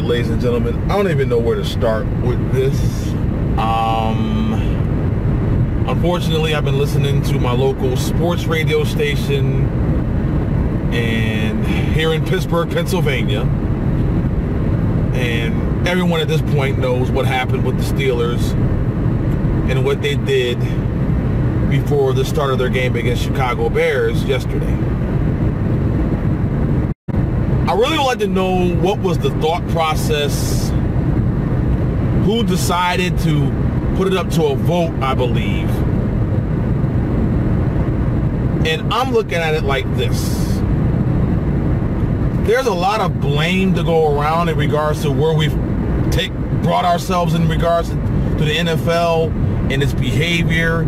right, ladies and gentlemen, I don't even know where to start with this. Unfortunately, I've been listening to my local sports radio station and here in Pittsburgh, Pennsylvania. And everyone at this point knows what happened with the Steelers and what they did before the start of their game against Chicago Bears yesterday. I really would like to know what was the thought process, who decided to put it up to a vote, I believe. And I'm looking at it like this. There's a lot of blame to go around in regards to where we've brought ourselves in regards to the NFL and its behavior.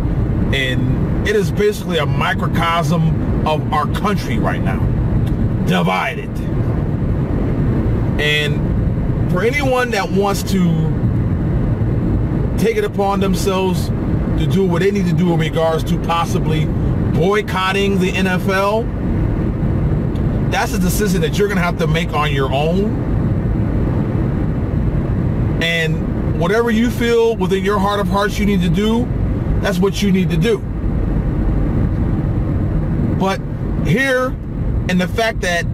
And it is basically a microcosm of our country right now. Divided. And for anyone that wants to take it upon themselves to do what they need to do in regards to possibly boycotting the NFL, that's a decision that you're going to have to make on your own. And whatever you feel within your heart of hearts you need to do, that's what you need to do. But here, and the fact that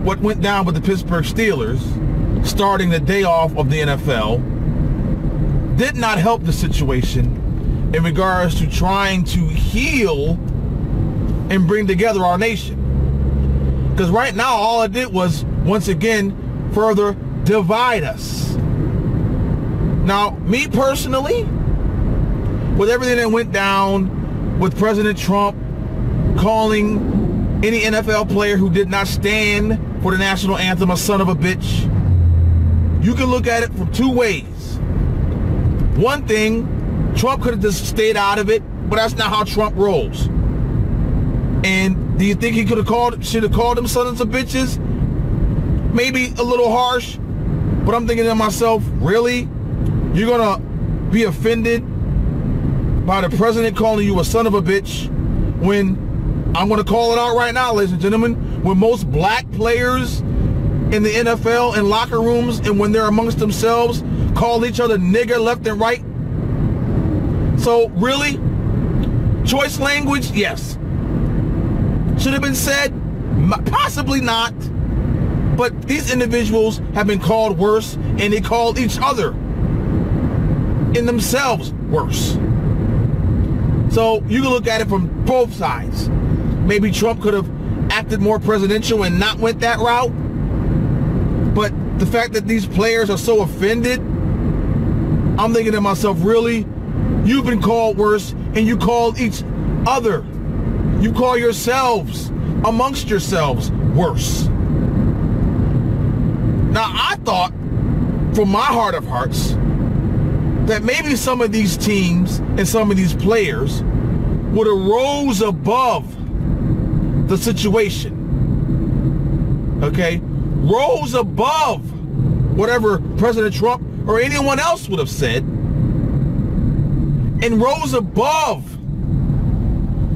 what went down with the Pittsburgh Steelers starting the day off of the NFL did not help the situation in regards to trying to heal and bring together our nation. Because right now, all it did was, once again, further divide us. Now, me personally, with everything that went down with President Trump calling any NFL player who did not stand for the national anthem a son of a bitch, you can look at it from two ways. One thing, Trump could have just stayed out of it, but that's not how Trump rolls. And do you think he should have called them sons of bitches? Maybe a little harsh, but I'm thinking to myself, really? You're gonna be offended by the president calling you a son of a bitch when, I'm gonna call it out right now, ladies and gentlemen, when most black players in the NFL in locker rooms and when they're amongst themselves call each other nigger left and right? So really, choice language, yes. Should have been said? Possibly not. But these individuals have been called worse, and they called each other in themselves worse. So you can look at it from both sides. Maybe Trump could have acted more presidential and not went that route. But the fact that these players are so offended, I'm thinking to myself, really? You've been called worse, and you called each other. You call yourselves, amongst yourselves, worse. Now, I thought, from my heart of hearts, that maybe some of these teams and some of these players would have rose above the situation. Okay? Rose above whatever President Trump or anyone else would have said, and rose above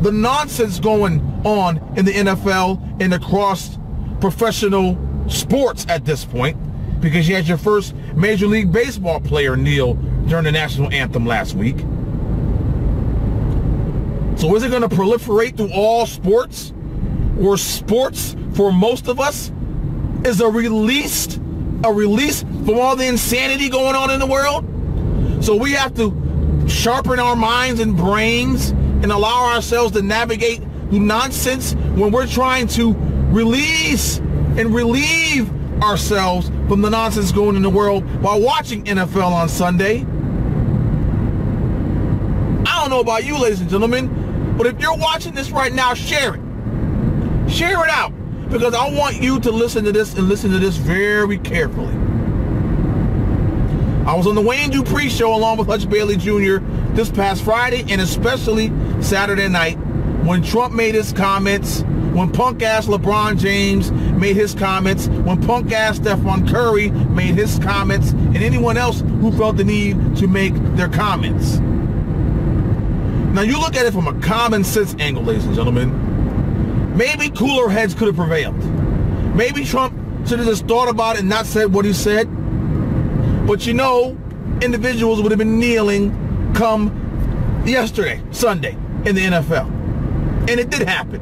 the nonsense going on in the NFL and across professional sports at this point, because you had your first Major League Baseball player kneel during the national anthem last week. So is it going to proliferate through all sports? Or sports, for most of us, is a release from all the insanity going on in the world? So we have to sharpen our minds and brains and allow ourselves to navigate through nonsense when we're trying to release and relieve ourselves from the nonsense going in the world while watching NFL on Sunday. I don't know about you, ladies and gentlemen, but if you're watching this right now, share it. Share it out, because I want you to listen to this and listen to this very carefully. I was on the Wayne Dupree show along with Hutch Bailey Jr. this past Friday, and especially Saturday night, when Trump made his comments, when punk-ass LeBron James made his comments, when punk-ass Stephen Curry made his comments, and anyone else who felt the need to make their comments. Now, you look at it from a common sense angle, ladies and gentlemen. Maybe cooler heads could have prevailed. Maybe Trump should have just thought about it and not said what he said. But you know, individuals would have been kneeling come yesterday, Sunday, in the NFL. And it did happen.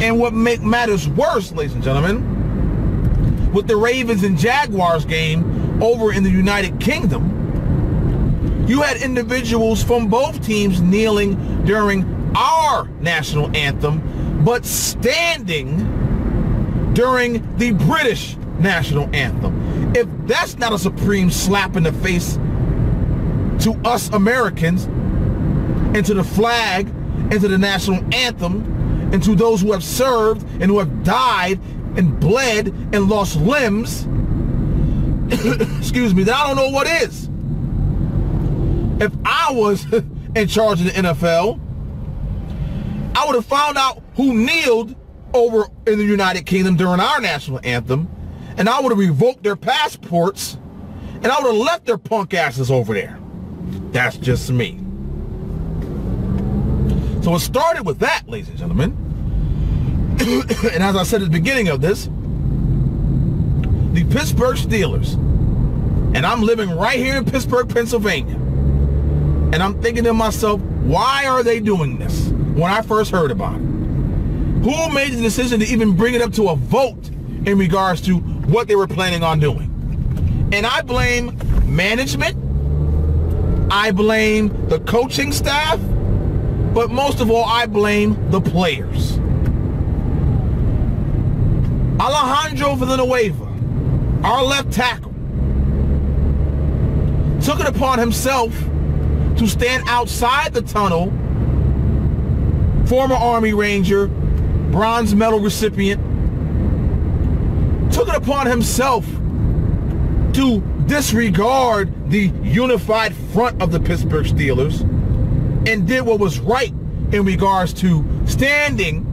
And what makes matters worse, ladies and gentlemen, with the Ravens and Jaguars game over in the United Kingdom, you had individuals from both teams kneeling during our national anthem, but standing during the British national anthem. If that's not a supreme slap in the face to us Americans, and to the flag, and to the national anthem, and to those who have served and who have died and bled and lost limbs, excuse me, then I don't know what is. If I was in charge of the NFL, I would have found out who kneeled over in the United Kingdom during our national anthem, and I would have revoked their passports, and I would have left their punk asses over there. That's just me. So it started with that, ladies and gentlemen. And as I said at the beginning of this, the Pittsburgh Steelers, and I'm living right here in Pittsburgh, Pennsylvania, and I'm thinking to myself, why are they doing this? When I first heard about it, who made the decision to even bring it up to a vote in regards to what they were planning on doing? And I blame management, I blame the coaching staff, but most of all, I blame the players. Alejandro Villanueva, our left tackle, took it upon himself to stand outside the tunnel, former Army Ranger, bronze medal recipient, took it upon himself to disregard the unified front of the Pittsburgh Steelers and did what was right in regards to standing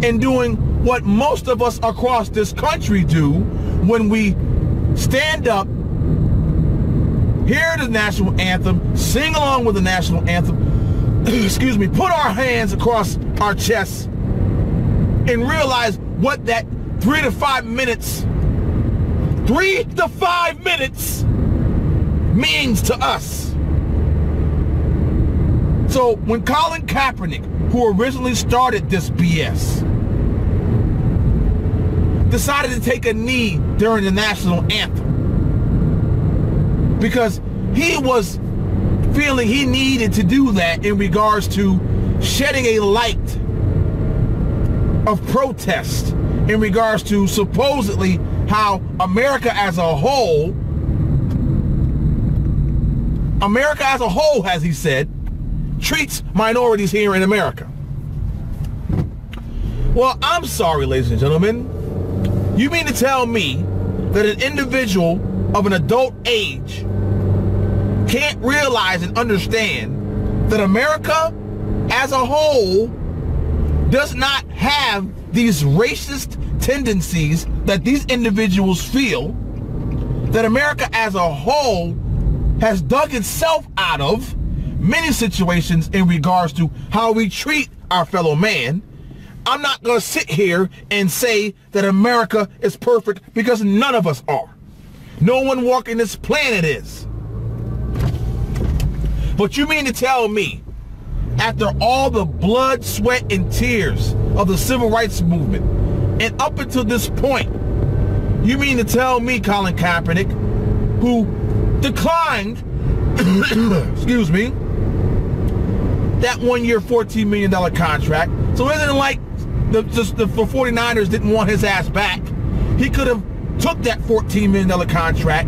and doing what most of us across this country do when we stand up, hear the national anthem, sing along with the national anthem, excuse me, put our hands across our chests and realize what that 3 to 5 minutes means to us. So when Colin Kaepernick, who originally started this BS, decided to take a knee during the national anthem because he was feeling he needed to do that in regards to shedding a light of protest in regards to supposedly how America as a whole, as he said, treats minorities here in America. Well, I'm sorry, ladies and gentlemen. You mean to tell me that an individual of an adult age can't realize and understand that America as a whole does not have these racist tendencies that these individuals feel, that America as a whole has dug itself out of many situations in regards to how we treat our fellow man? I'm not going to sit here and say that America is perfect, because none of us are. No one walking this planet is. But you mean to tell me, after all the blood, sweat, and tears of the civil rights movement, and up until this point, you mean to tell me, Colin Kaepernick, who declined, excuse me, that 1 year, $14 million contract, so it isn't like the 49ers didn't want his ass back. He could have took that $14 million contract,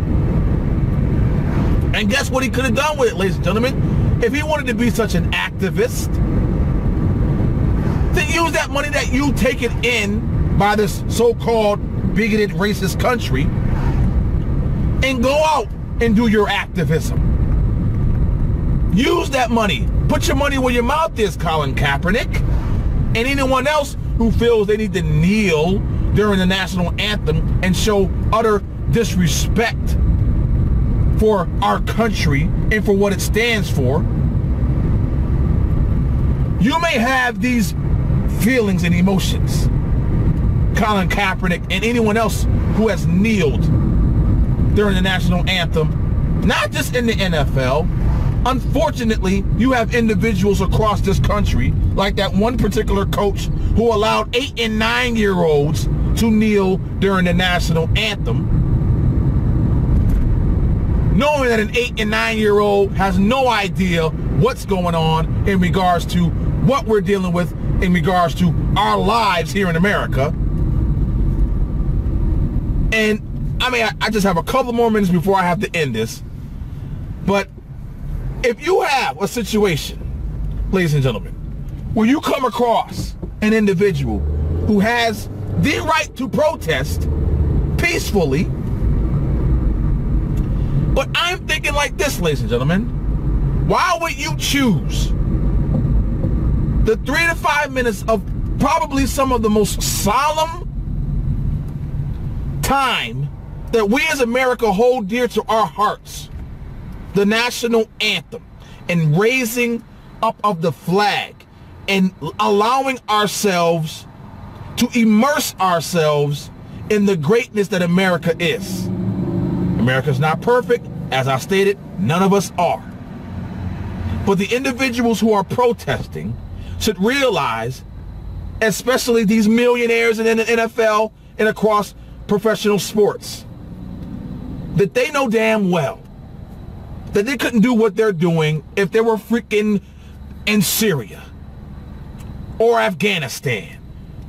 and guess what he could have done with it, ladies and gentlemen? If he wanted to be such an activist, then use that money that you taken in by this so-called bigoted racist country and go out and do your activism. Use that money. Put your money where your mouth is, Colin Kaepernick, and anyone else who feels they need to kneel during the national anthem and show utter disrespect for our country and for what it stands for. You may have these feelings and emotions, Colin Kaepernick and anyone else who has kneeled during the national anthem, not just in the NFL. Unfortunately, you have individuals across this country, like that one particular coach who allowed 8- and 9-year-olds to kneel during the national anthem, knowing that an 8- and 9-year-old has no idea what's going on in regards to what we're dealing with in regards to our lives here in America. And I mean, I just have a couple more minutes before I have to end this. But if you have a situation, ladies and gentlemen, where you come across an individual who has the right to protest peacefully, but I'm thinking like this, ladies and gentlemen, why would you choose the 3 to 5 minutes of probably some of the most solemn time that we as America hold dear to our hearts, the national anthem, and raising up of the flag and allowing ourselves to immerse ourselves in the greatness that America is? America's not perfect. As I stated, none of us are. But the individuals who are protesting should realize, especially these millionaires in the NFL and across professional sports, that they know damn well that they couldn't do what they're doing if they were freaking in Syria or Afghanistan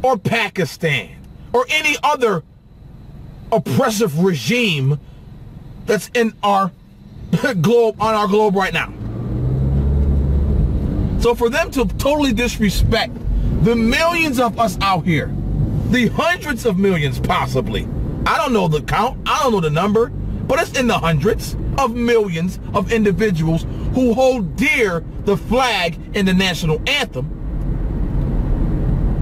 or Pakistan or any other oppressive regime that's in our globe, on our globe right now. So for them to totally disrespect the millions of us out here, the hundreds of millions possibly, I don't know the count, I don't know the number, but it's in the hundreds of millions of individuals who hold dear the flag and the national anthem.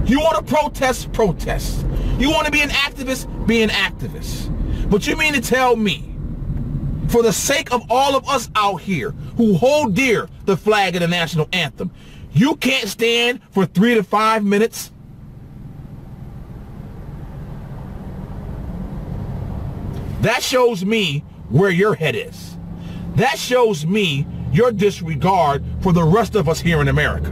You want to protest, protest. You want to be an activist, be an activist. But you mean to tell me, for the sake of all of us out here who hold dear the flag and the national anthem, you can't stand for 3 to 5 minutes? That shows me where your head is. That shows me your disregard for the rest of us here in America.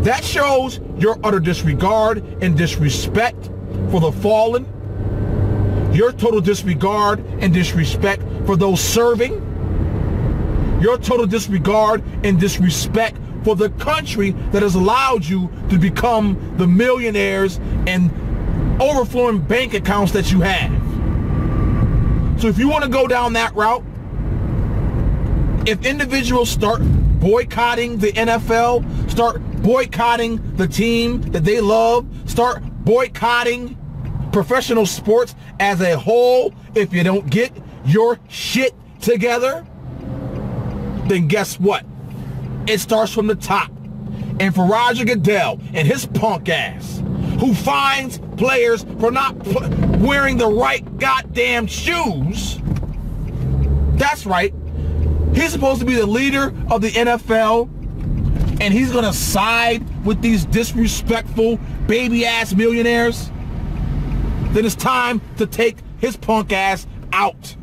That shows your utter disregard and disrespect for the fallen, your total disregard and disrespect for those serving, your total disregard and disrespect for the country that has allowed you to become the millionaires and overflowing bank accounts that you have. So if you want to go down that route, if individuals start boycotting the NFL, start boycotting the team that they love, start boycotting professional sports as a whole, if you don't get your shit together, then guess what? It starts from the top. And for Roger Goodell and his punk ass, who fines players for not wearing the right goddamn shoes, that's right, he's supposed to be the leader of the NFL, and he's gonna side with these disrespectful baby-ass millionaires? Then it's time to take his punk ass out.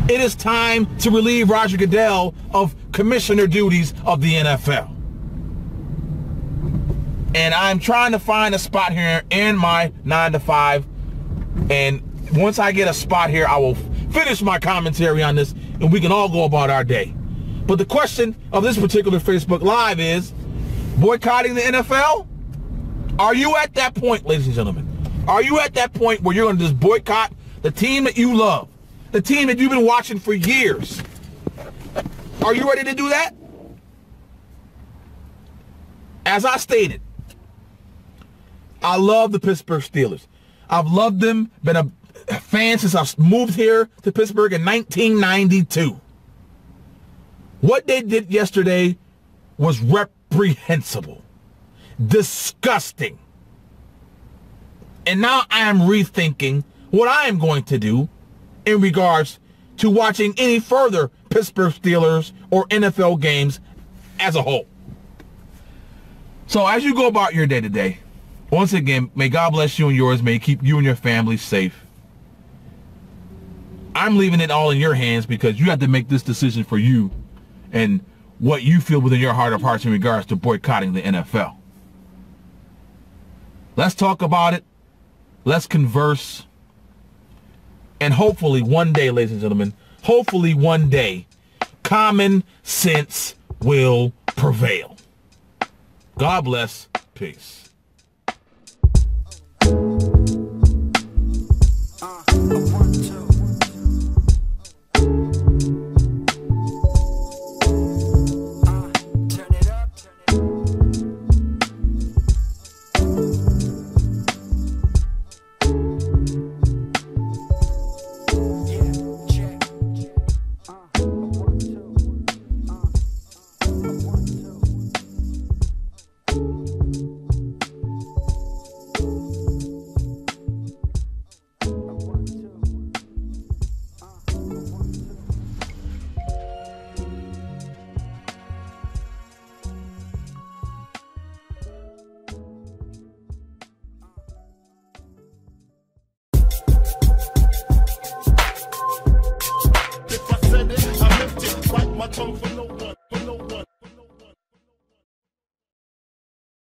It is time to relieve Roger Goodell of commissioner duties of the NFL. And I'm trying to find a spot here in my 9 to 5. And once I get a spot here, I will finish my commentary on this and we can all go about our day. But the question of this particular Facebook Live is, boycotting the NFL? Are you at that point, ladies and gentlemen? Are you at that point where you're going to just boycott the team that you love? The team that you've been watching for years? Are you ready to do that? As I stated, I love the Pittsburgh Steelers. I've loved them, been a fan since I moved here to Pittsburgh in 1992. What they did yesterday was reprehensible, disgusting. And now I am rethinking what I am going to do in regards to watching any further Pittsburgh Steelers or NFL games as a whole. So as you go about your day today, Once again, may God bless you and yours. May He keep you and your family safe. I'm leaving it all in your hands because you have to make this decision for you and what you feel within your heart of hearts in regards to boycotting the NFL. Let's talk about it. Let's converse. And hopefully one day, ladies and gentlemen, hopefully one day, common sense will prevail. God bless. Peace.